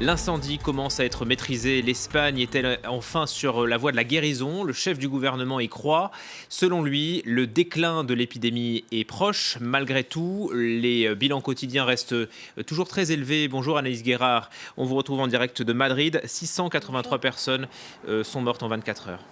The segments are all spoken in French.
L'incendie commence à être maîtrisé. L'Espagne est-elle enfin sur la voie de la guérison? Le chef du gouvernement y croit. Selon lui, le déclin de l'épidémie est proche. Malgré tout, les bilans quotidiens restent toujours très élevés. Bonjour Anaïs Guérard. On vous retrouve en direct de Madrid. 683 personnes sont mortes en 24 heures.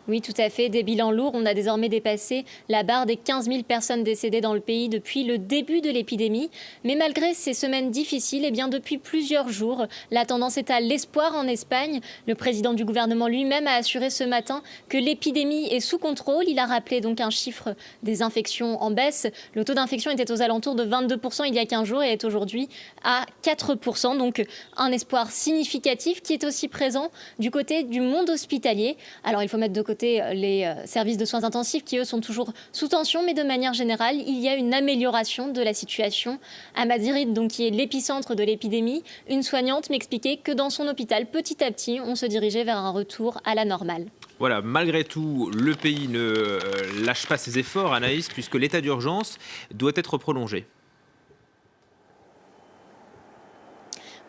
Oui, tout à fait. Des bilans lourds. On a désormais dépassé la barre des 15 000 personnes décédées dans le pays depuis le début de l'épidémie. Mais malgré ces semaines difficiles, eh bien, depuis plusieurs jours, la tendance est à l'espoir en Espagne. Le président du gouvernement lui-même a assuré ce matin que l'épidémie est sous contrôle. Il a rappelé donc un chiffre des infections en baisse. Le taux d'infection était aux alentours de 22% il y a 15 jours et est aujourd'hui à 4%. Donc un espoir significatif qui est aussi présent du côté du monde hospitalier. Alors il faut mettre de côté les services de soins intensifs qui, eux, sont toujours sous tension. Mais de manière générale, il y a une amélioration de la situation. À Madrid, donc, qui est l'épicentre de l'épidémie, une soignante m'expliquait que dans son hôpital, petit à petit, on se dirigeait vers un retour à la normale. Voilà, malgré tout, le pays ne lâche pas ses efforts, Anaïs, puisque l'état d'urgence doit être prolongé.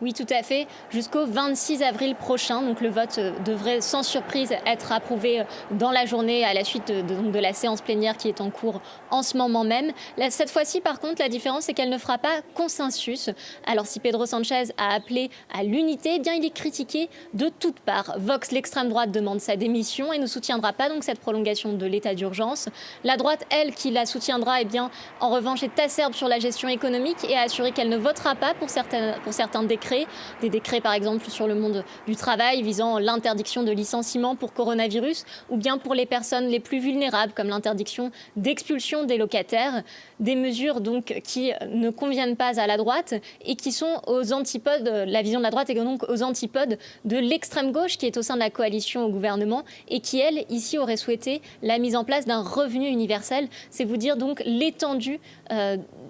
Oui, tout à fait. Jusqu'au 26 avril prochain. Donc le vote devrait sans surprise être approuvé dans la journée à la suite de la séance plénière qui est en cours en ce moment même. Là, cette fois-ci, par contre, la différence, c'est qu'elle ne fera pas consensus. Alors si Pedro Sánchez a appelé à l'unité, eh bien, il est critiqué de toutes parts. Vox, l'extrême droite, demande sa démission et ne soutiendra pas donc cette prolongation de l'état d'urgence. La droite, elle, qui la soutiendra, eh bien, en revanche, est acerbe sur la gestion économique et a assuré qu'elle ne votera pas pour certains décrets. Des décrets par exemple sur le monde du travail visant l'interdiction de licenciement pour coronavirus ou bien pour les personnes les plus vulnérables comme l'interdiction d'expulsion des locataires. Des mesures donc qui ne conviennent pas à la droite et qui sont aux antipodes, la vision de la droite est donc aux antipodes de l'extrême gauche qui est au sein de la coalition au gouvernement et qui elle ici aurait souhaité la mise en place d'un revenu universel. C'est vous dire donc l'étendue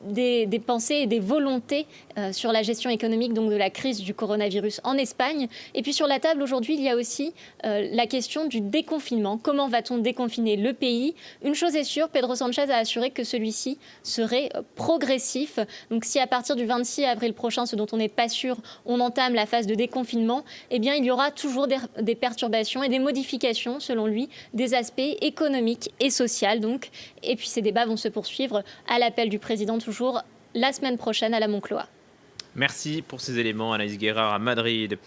des pensées et des volontés sur la gestion économique donc de la crise du coronavirus en Espagne. Et puis sur la table aujourd'hui, il y a aussi la question du déconfinement. Comment va-t-on déconfiner le pays? Une chose est sûre, Pedro Sánchez a assuré que celui-ci serait progressif. Donc si à partir du 26 avril prochain, ce dont on n'est pas sûr, on entame la phase de déconfinement, eh bien il y aura toujours des perturbations et des modifications, selon lui, des aspects économiques et sociaux. Donc. Et puis ces débats vont se poursuivre à l'appel du président toujours la semaine prochaine à la Moncloa. Merci pour ces éléments, Anaïs Guérard à Madrid.